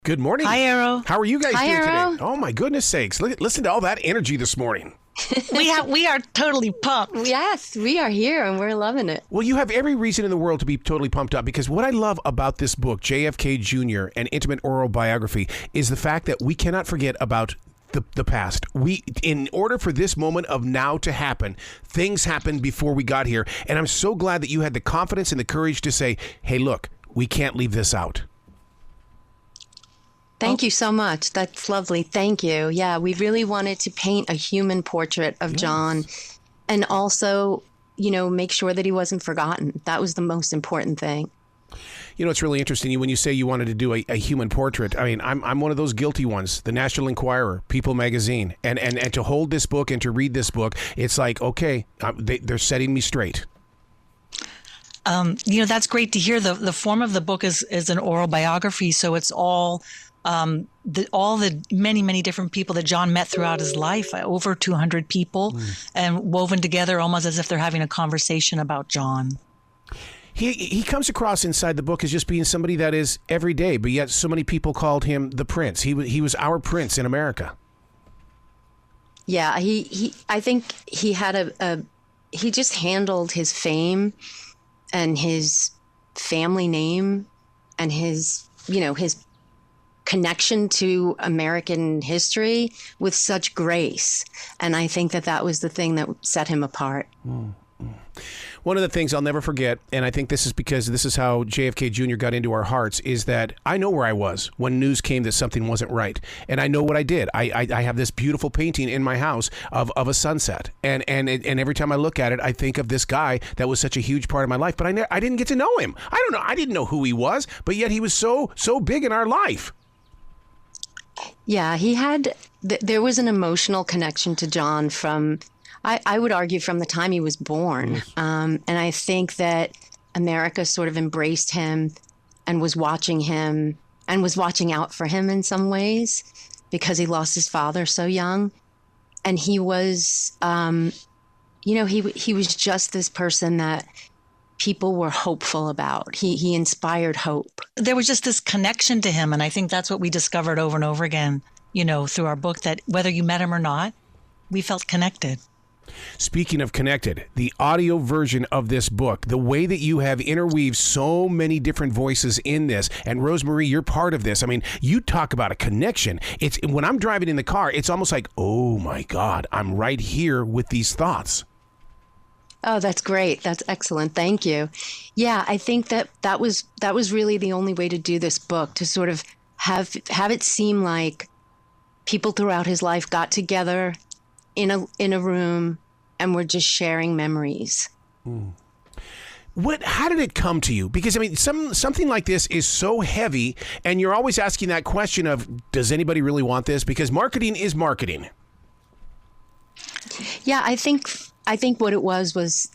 Good morning. Hi, Arrow. How are you guys Hi, doing Arrow. today? Oh, my goodness sakes. Listen to all that energy this morning. We are totally pumped. Yes, we are here and we're loving it. Well, you have every reason in the world to be totally pumped up, because what I love about this book, JFK Jr., An Intimate Oral Biography, is the fact that we cannot forget about the past. In order for this moment of now to happen, things happened before we got here. And I'm so glad that you had the confidence and the courage to say, hey, look, we can't leave this out. Thank you so much. That's lovely. Thank you. Yeah, we really wanted to paint a human portrait of John and also, make sure that he wasn't forgotten. That was the most important thing. You know, it's really interesting when you say you wanted to do a human portrait. I mean, I'm one of those guilty ones. The National Enquirer, People Magazine, and to hold this book and to read this book, it's like, okay, they're setting me straight. That's great to hear. The form of the book is an oral biography, so it's all the many, many different people that John met throughout his life, over 200 people, and woven together almost as if they're having a conversation about John. He comes across inside the book as just being somebody that is everyday, but yet so many people called him the prince. He was our prince in America. Yeah, I think he had he just handled his fame and his family name and his connection to American history with such grace. And I think that was the thing that set him apart. One of the things I'll never forget, and I think this is because this is how JFK Jr. got into our hearts, is that I know where I was when news came that something wasn't right. And I know what I did. I have this beautiful painting in my house of a sunset. And every time I look at it, I think of this guy that was such a huge part of my life. But I didn't get to know him. I don't know. I didn't know who he was, but yet he was so big in our life. Yeah, there was an emotional connection to John from, I would argue, from the time he was born. Yes. And I think that America sort of embraced him and was watching him and was watching out for him in some ways because he lost his father so young. And he was, he was just this person that people were hopeful about. He inspired hope. There was just this connection to him, and I think that's what we discovered over and over again, through our book, that whether you met him or not, we felt connected. Speaking of connected, the audio version of this book, the way that you have interweaved so many different voices in this, and Rosemarie, you're part of this. I mean, you talk about a connection. It's when I'm driving in the car, it's almost like, oh my God, I'm right here with these thoughts. Oh, that's great. That's excellent. Thank you. Yeah, I think that was really the only way to do this book, to sort of have it seem like people throughout his life got together in a room and were just sharing memories. How did it come to you? Because I mean, something like this is so heavy, and you're always asking that question of, does anybody really want this? Because marketing is marketing. Yeah, I think what it was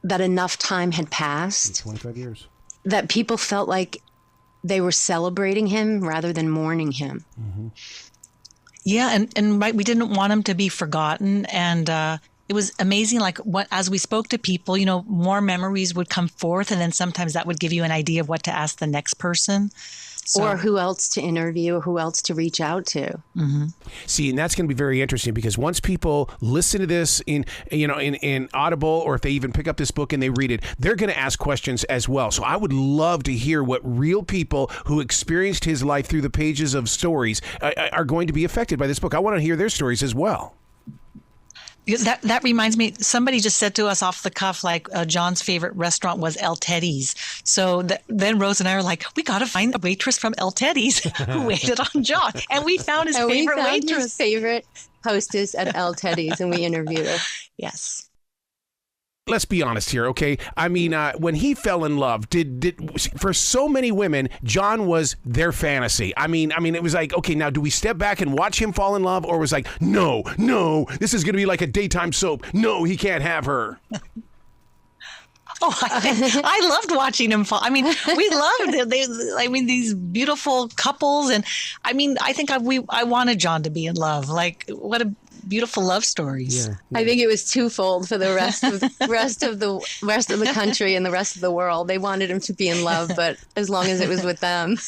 that enough time had passed. 25 years. That people felt like they were celebrating him rather than mourning him. Mm-hmm. Yeah, and right, we didn't want him to be forgotten, and it was amazing. Like as we spoke to people, more memories would come forth, and then sometimes that would give you an idea of what to ask the next person. Or who else to interview, or who else to reach out to. Mm-hmm. See, and that's going to be very interesting, because once people listen to this in Audible, or if they even pick up this book and they read it, they're going to ask questions as well. So I would love to hear what real people who experienced his life through the pages of stories are going to be affected by this book. I want to hear their stories as well. Because that reminds me, somebody just said to us off the cuff, like John's favorite restaurant was El Teddy's. So then Rose and I are like, we got to find a waitress from El Teddy's who waited on John. And we found his favorite waitress. His favorite hostess at El Teddy's, and we interviewed her. Yes. Let's be honest here, okay? I mean, when he fell in love, for so many women, John was their fantasy. I mean, it was like, okay, now do we step back and watch him fall in love, or was like, no, this is going to be like a daytime soap. No, he can't have her. Oh, I loved watching him fall. I mean, we loved it. These beautiful couples, and I mean, I think I wanted John to be in love. Like, what a beautiful love stories. Yeah. I think it was twofold for the rest of the country and the rest of the world. They wanted him to be in love, but as long as it was with them.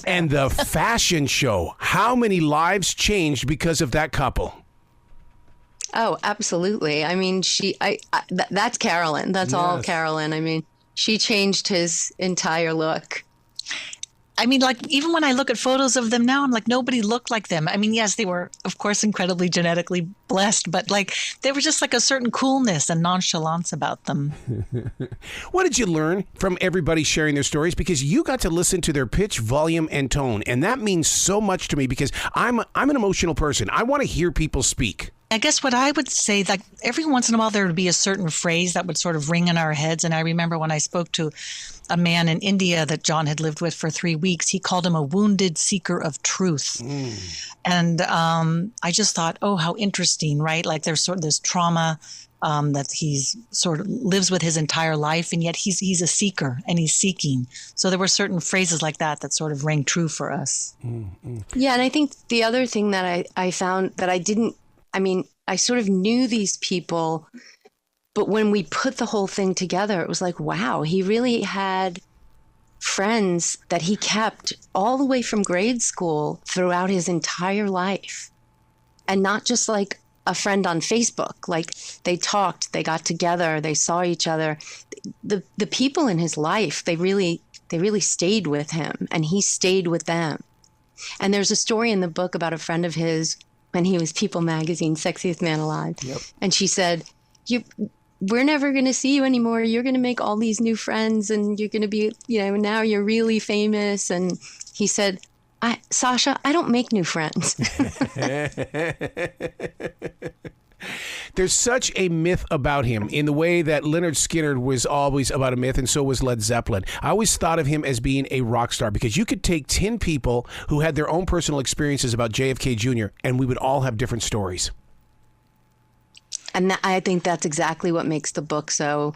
And the fashion show. How many lives changed because of that couple? Oh, absolutely. I mean, that's Carolyn. That's all Carolyn. I mean, she changed his entire look. I mean, like, even when I look at photos of them now, I'm like, nobody looked like them. I mean, yes, they were, of course, incredibly genetically blessed, but like, they were just like a certain coolness and nonchalance about them. What did you learn from everybody sharing their stories? Because you got to listen to their pitch, volume, and tone. And that means so much to me because I'm an emotional person. I want to hear people speak. I guess what I would say, like every once in a while, there would be a certain phrase that would sort of ring in our heads. And I remember when I spoke to a man in India that John had lived with for 3 weeks, he called him a wounded seeker of truth. And I just thought, oh, how interesting, right? Like there's sort of this trauma that he's sort of lives with his entire life, and yet he's a seeker and he's seeking. So there were certain phrases like that that sort of rang true for us. Yeah, and I think the other thing that I found that I sort of knew these people, but when we put the whole thing together, it was like, wow, he really had friends that he kept all the way from grade school throughout his entire life. And not just like a friend on Facebook. Like they talked, they got together, they saw each other. The people in his life, they really stayed with him, and he stayed with them. And there's a story in the book about a friend of his when he was People Magazine's Sexiest Man Alive. Yep. And she said, we're never going to see you anymore. You're going to make all these new friends, and you're going to be, now you're really famous. And he said, Sasha, I don't make new friends. There's such a myth about him in the way that Lynyrd Skynyrd was always about a myth, and so was Led Zeppelin. I always thought of him as being a rock star because you could take 10 people who had their own personal experiences about JFK Jr., and we would all have different stories. And I think that's exactly what makes the book so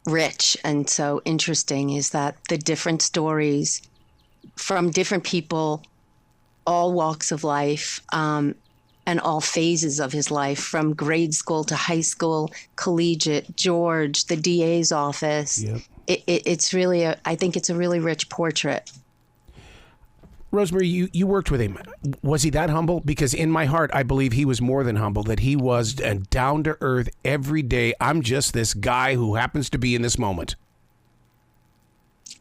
rich and so interesting, is that the different stories from different people, all walks of life, and all phases of his life, from grade school to high school, collegiate, George, the DA's office. Yep. It's really, I think it's a really rich portrait. Rosemarie, you worked with him. Was he that humble? Because in my heart, I believe he was more than humble, that he was down to earth every day. I'm just this guy who happens to be in this moment.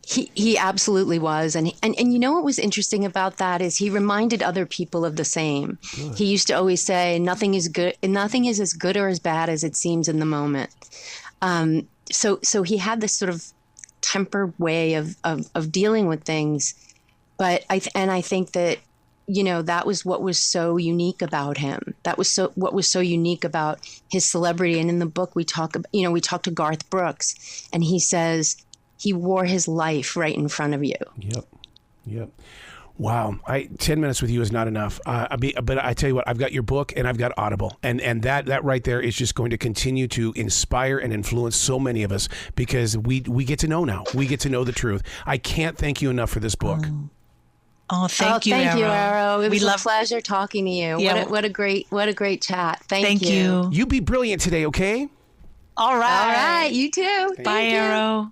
He absolutely was. And you know what was interesting about that is he reminded other people of the same. Good. He used to always say, nothing is as good or as bad as it seems in the moment. So he had this sort of tempered way of dealing with things. But I think that, that was what was so unique about him. That was what was so unique about his celebrity. And in the book, we talk to Garth Brooks, and he says, he wore his life right in front of you. Yep. Wow. 10 minutes with you is not enough. But I tell you what, I've got your book and I've got Audible. And that right there is just going to continue to inspire and influence so many of us because we get to know now. We get to know the truth. I can't thank you enough for this book. Thank you, Arrow. It was a pleasure talking to you. Yeah. What a great chat. Thank you. You be brilliant today, okay? All right. You too. Bye, Arrow.